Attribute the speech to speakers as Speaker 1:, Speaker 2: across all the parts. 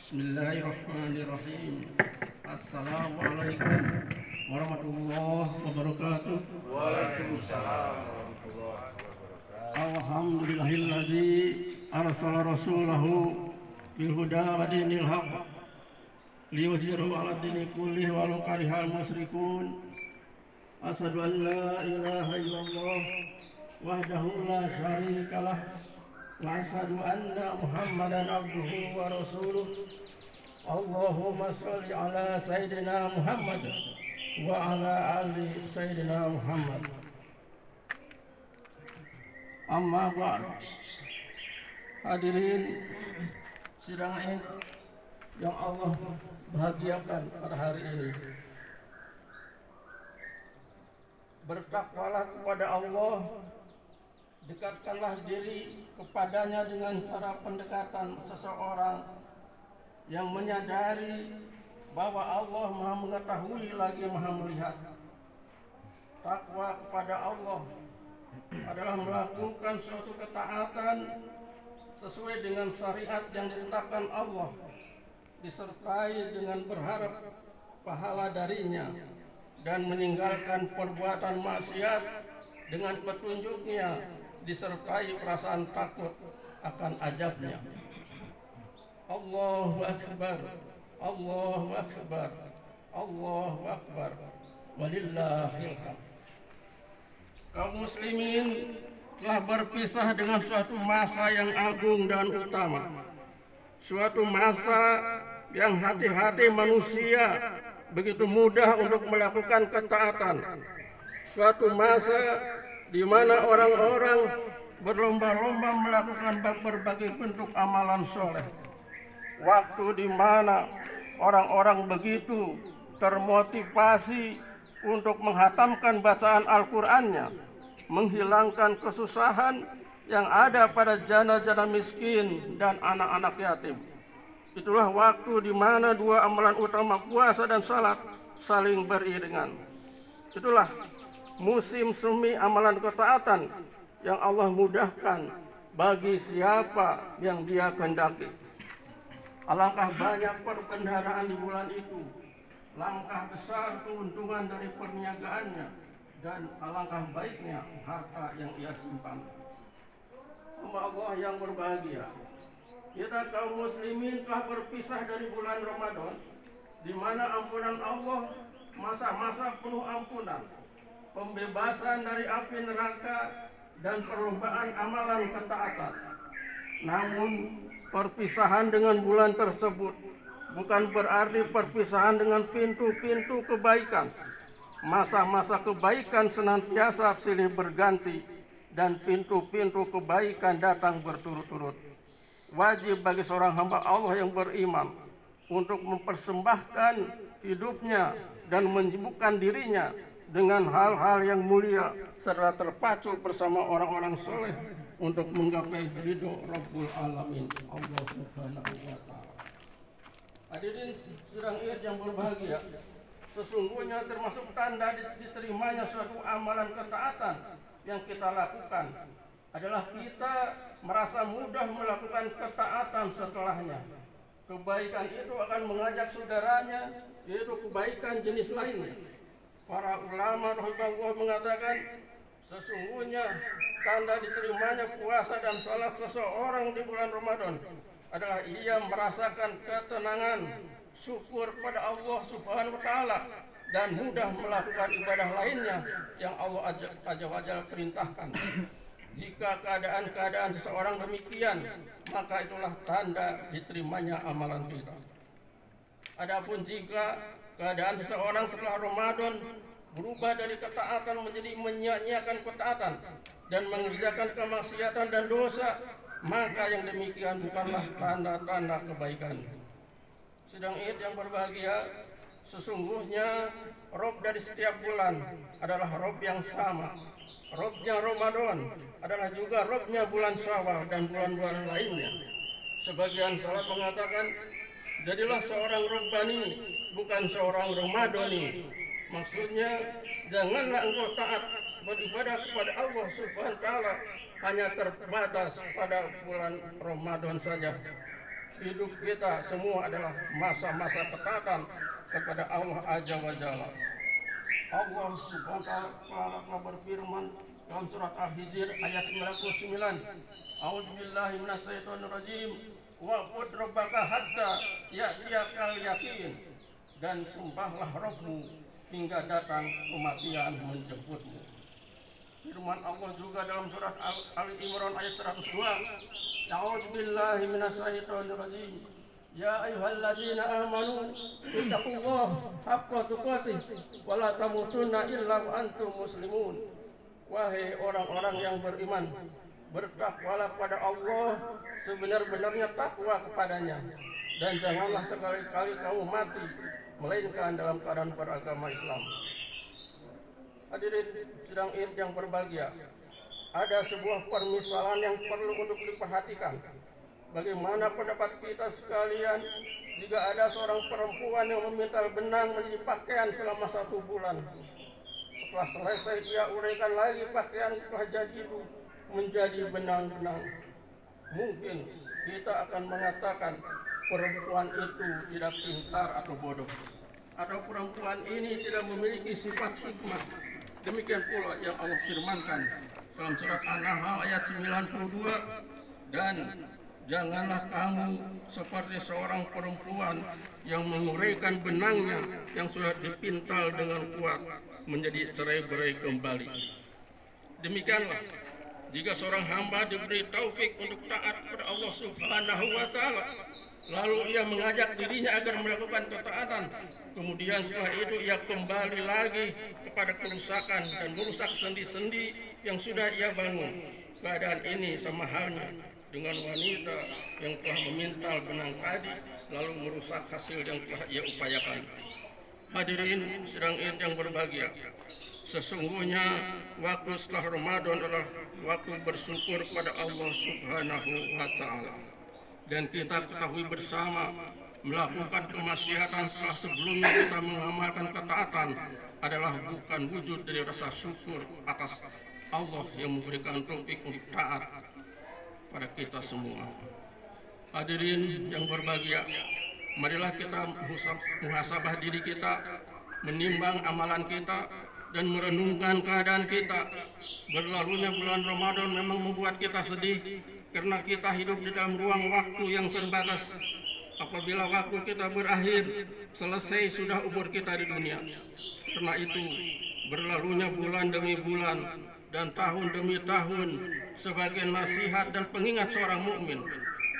Speaker 1: Bismillahirrahmanirrahim. Assalamualaikum warahmatullahi wabarakatuh.
Speaker 2: Waalaikumsalam warahmatullahi wabarakatuh.
Speaker 1: Alhamdulillahilladzi arsala rasulahu bil huda wa dinil haq liyuzhirahu 'ala dini kullih walau karihal musyrikun. Asyhadu an la ilaha illallah wahdahu la syarikalah wa asyhadu anna Muhammadan abduhu wa rasuluh. Allahumma sholli ala sayyidina Muhammad wa ala ali sayyidina Muhammad. Amma ba'd. Hadirin sidang Id yang Allah bahagiakan pada hari ini, bertakwalah kepada Allah, dekatkanlah diri kepadanya dengan cara pendekatan seseorang yang menyadari bahwa Allah Maha mengetahui lagi Maha melihat. Takwa kepada Allah adalah melakukan suatu ketaatan sesuai dengan syariat yang ditetapkan Allah, disertai dengan berharap pahala darinya, dan meninggalkan perbuatan maksiat dengan petunjuknya, disertai perasaan takut akan azabnya. Allahu Akbar, Allahu Akbar, Allahu Akbar, walillahil hamd. Kaum muslimin telah berpisah dengan suatu masa yang agung dan utama, suatu masa yang hati-hati manusia begitu mudah untuk melakukan ketaatan, suatu masa di mana orang-orang berlomba-lomba melakukan berbagai bentuk amalan soleh, waktu di mana orang-orang begitu termotivasi untuk menghatamkan bacaan Al-Qur'annya, menghilangkan kesusahan yang ada pada jana-jana miskin dan anak-anak yatim. Itulah waktu di mana dua amalan utama puasa dan salat saling beriringan. Itulah musim semi amalan ketaatan yang Allah mudahkan bagi siapa yang Dia kehendaki. Alangkah banyak perbendaharaan di bulan itu, langkah besar keuntungan dari perniagaannya, dan alangkah baiknya harta yang ia simpan. Hamba Allah yang berbahagia, kita kaum muslimin telah berpisah dari bulan Ramadan, di mana ampunan Allah masa-masa penuh ampunan, pembebasan dari api neraka, dan perlombaan amalan ketaatan. Namun perpisahan dengan bulan tersebut bukan berarti perpisahan dengan pintu-pintu kebaikan. Masa-masa kebaikan senantiasa silih berganti dan pintu-pintu kebaikan datang berturut-turut. Wajib bagi seorang hamba Allah yang beriman untuk mempersembahkan hidupnya dan menyibukkan dirinya dengan hal-hal yang mulia serta terpacu bersama orang-orang soleh untuk menggapai ridho Rabbul Alamin, Allah Subhanahu wa Ta'ala. Hadirin sidang Id yang berbahagia, sesungguhnya termasuk tanda diterimanya suatu amalan ketaatan yang kita lakukan adalah kita merasa mudah melakukan ketaatan setelahnya. Kebaikan itu akan mengajak saudaranya, yaitu kebaikan jenis lainnya. Para ulama rahimahullah mengatakan, sesungguhnya tanda diterimanya puasa dan salat seseorang di bulan Ramadan adalah ia merasakan ketenangan, syukur pada Allah Subhanahu wa Ta'ala, dan mudah melakukan ibadah lainnya yang Allah Azza wa Jalla perintahkan. Jika keadaan-keadaan seseorang demikian, maka itulah tanda diterimanya amalan kita. Adapun jika keadaan seseorang setelah Ramadan berubah dari ketaatan menjadi menyia-nyiakan ketaatan dan mengerjakan kemaksiatan dan dosa, maka yang demikian bukanlah tanda-tanda kebaikan. Sidang Id yang berbahagia, sesungguhnya Rob dari setiap bulan adalah Rob yang sama. Robnya Ramadan adalah juga Robnya bulan Syawal dan bulan-bulan lainnya. Sebagian salaf mengatakan, jadilah seorang Rabbani, bukan seorang Ramadani. Maksudnya, janganlah engkau taat beribadah kepada Allah Subhanahu wa Ta'ala hanya terbatas pada bulan Ramadan saja. hidup kita semua adalah masa-masa ketaatan kepada Allah Azza wa Jalla. Allah Subhanahu wa ta'ala telah berfirman dalam surat Al-Hijr ayat 99, A'udzubillahi minasyaitonir rajim, wa'bud rabbaka hatta ya'tiyakal yaqin, dan sembahlah Rabbmu hingga datang kematian menjemputmu. Firman Allah juga dalam surat Ali Imran ayat 102, A'udzubillahi minasyaitonir rajim, ya ayyuhalladzina amanu ittaqullaha haqqa tuqatih wa la tamutunna illa wa antum muslimun. Wahai orang-orang yang beriman, bertakwalah kepada Allah sebenar-benarnya takwa kepadanya, dan janganlah sekali-kali kamu mati melainkan dalam keadaan beragama Islam. Hadirin sidang Id yang berbahagia, ada sebuah permisalan yang perlu untuk diperhatikan. Bagaimana pendapat kita sekalian jika ada seorang perempuan yang meminta benang menjadi pakaian selama 1 bulan? Setelah selesai ia uraikan lagi pakaian telah jadi itu menjadi benang-benang. Mungkin kita akan mengatakan perempuan itu tidak pintar atau bodoh, atau perempuan ini tidak memiliki sifat hikmah. Demikian pula yang Allah firmankan dalam surat An-Nahl ayat 92, dan janganlah kamu seperti seorang perempuan yang menguraikan benangnya yang sudah dipintal dengan kuat menjadi cerai-berai kembali. Demikianlah jika seorang hamba diberi taufik untuk taat kepada Allah Subhanahu wa ta'ala, lalu ia mengajak dirinya agar melakukan ketaatan, kemudian setelah itu ia kembali lagi kepada kerusakan dan merusak sendi-sendi yang sudah ia bangun. Keadaan ini sama halnya dengan wanita yang telah memintal benang tadi lalu merusak hasil yang telah ia upayakan. Hadirin sidang Id yang berbahagia, sesungguhnya waktu setelah Ramadan adalah waktu bersyukur pada Allah Subhanahu wa ta'ala. Dan kita ketahui bersama, melakukan kemaksiatan setelah sebelumnya kita mengamalkan ketaatan adalah bukan wujud dari rasa syukur atas Allah yang memberikan taufik untuk taat pada kita semua. Hadirin yang berbahagia, marilah kita muhasabah diri kita, menimbang amalan kita, dan merenungkan keadaan kita. Berlalunya bulan Ramadan memang membuat kita sedih, karena kita hidup di dalam ruang waktu yang terbatas. Apabila waktu kita berakhir, selesai sudah umur kita di dunia. Karena itu, berlalunya bulan demi bulan dan tahun demi tahun sebagai nasihat dan pengingat seorang mukmin.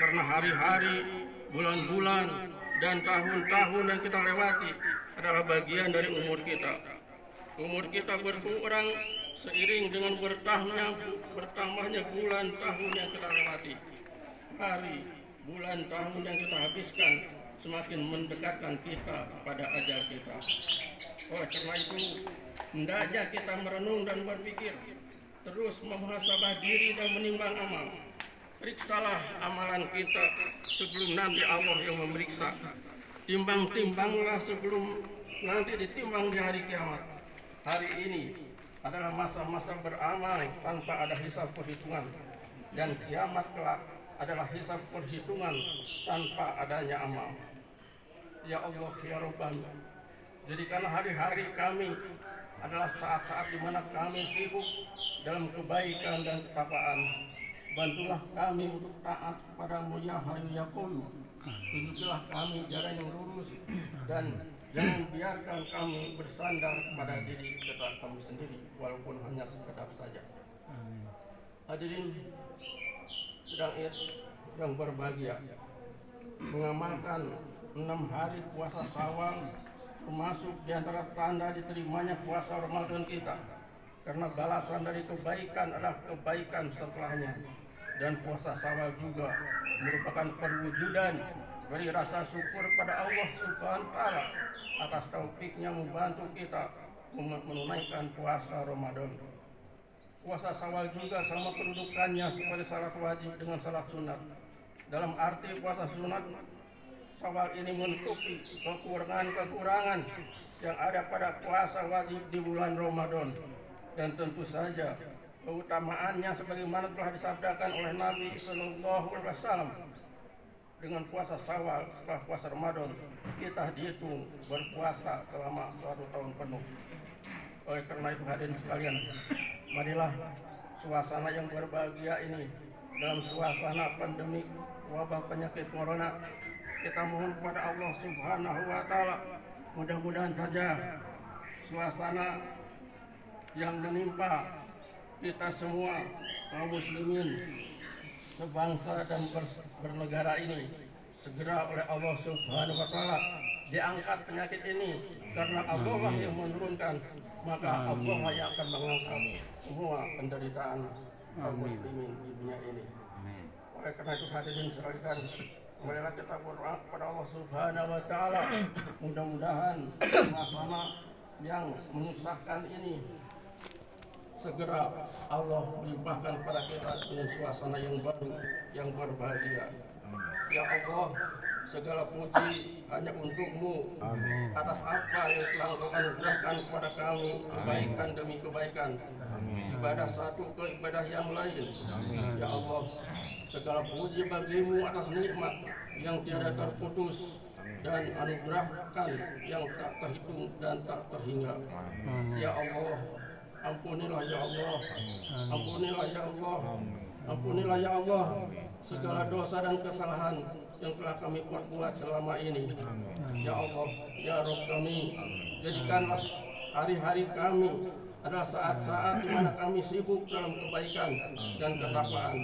Speaker 1: Karena hari-hari, bulan-bulan, dan tahun-tahun yang kita lewati adalah bagian dari umur kita. Umur kita berkurang seiring dengan bertambahnya bulan tahun yang kita lewati. Hari, bulan tahun yang kita habiskan semakin mendekatkan kita pada ajal kita. Oleh karena itu, hendaknya kita merenung dan berpikir, terus memuhasabah diri dan menimbang amal. Periksalah amalan kita sebelum nanti Allah yang memeriksa. Timbang-timbanglah sebelum nanti ditimbang di hari kiamat. Hari ini adalah masa-masa beramal tanpa ada hisab perhitungan, dan kiamat kelak adalah hisab perhitungan tanpa adanya amal. Ya Allah, ya Rabbana, jadikanlah hari-hari kami adalah saat-saat di mana kami sibuk dalam kebaikan dan ketapaan. Bantulah kami untuk taat kepadamu ya Hayyu ya Qayyum. Tunjukilah kami jalan yang lurus, dan jangan biarkan kami bersandar pada diri kita kami sendiri, walaupun hanya sekedar saja. Hadirin sidang Id yang berbahagia, mengamalkan 6 hari puasa Syawal termasuk di antara tanda diterimanya puasa Ramadan kita, karena balasan dari kebaikan adalah kebaikan setelahnya. Dan puasa Syawal juga merupakan perwujudan dari rasa syukur pada Allah Subhanahu wa ta'ala atas taufiknya membantu kita menunaikan puasa Ramadan. Puasa Syawal juga sama kedudukannya seperti salat wajib dengan salat sunat. Dalam arti puasa sunat Syawal ini menutupi kekurangan-kekurangan yang ada pada puasa wajib di bulan Ramadan. Dan tentu saja keutamaannya sebagaimana telah disabdakan oleh Nabi Sallallahu Alaihi Wasallam dengan puasa Syawal setelah puasa Ramadan, kita dihitung berpuasa selama 1 tahun penuh. Oleh karena itu hadirin sekalian, marilah suasana yang berbahagia ini dalam suasana pandemi wabah penyakit corona, kita mohon kepada Allah Subhanahu wa Ta'ala, mudah-mudahan saja suasana yang menimpa kita semua kaum muslimin sebangsa dan bernegara ini segera oleh Allah Subhanahu wa Ta'ala diangkat penyakit ini, karena Allah lah yang menurunkan, maka Allah lah yang akan mengangkat semua penderitaan kaum muslimin di dunia ini. Oleh karena itu hadirin sekalian, marilah kita berdoa kepada Allah Subhanahu wa Ta'ala, mudah-mudahan suasana yang menyusahkan ini segera Allah limpahkan kepada kita dengan suasana yang baru, yang berbahagia. Ya Allah, segala puji hanya untuk-Mu. Atas apa yang telah Engkau anugerahkan kepada kami, kebaikan demi kebaikan, ibadah satu ke ibadah yang lain. Ya Allah, segala puji bagi-Mu atas nikmat yang tiada terputus dan anugerahkan yang tak terhitung dan tak terhingga. Ya Allah, ampunilah ya Allah, ampunilah ya Allah, ampunilah ya Allah segala dosa dan kesalahan yang telah kami perbuat selama ini. Ya Allah, ya Rabb kami, jadikanlah hari-hari kami adalah saat-saat di mana kami sibuk dalam kebaikan dan ketakwaan.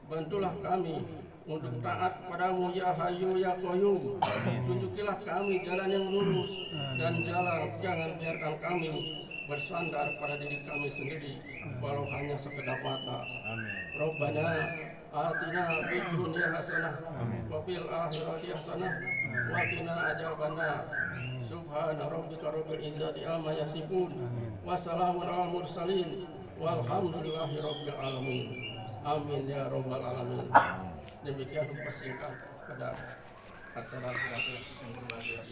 Speaker 1: Bantulah kami untuk taat padamu ya Hayyu ya Qayyum. Tunjukilah kami jalan yang lurus dan jangan biarkan kami bersandar pada diri kami sendiri walau hanya sekedap mata. Rabbana atina fid dunya hasanah wa fil akhirati hasanah wa qina adzabannar. Subhana rabbika rabbil izzati amma yasifun wa salamun alal mursalin walhamdulillahi rabbil alamin. Amin ya rabbal alamin. Demikian persingkat pada acara yang berbahagia.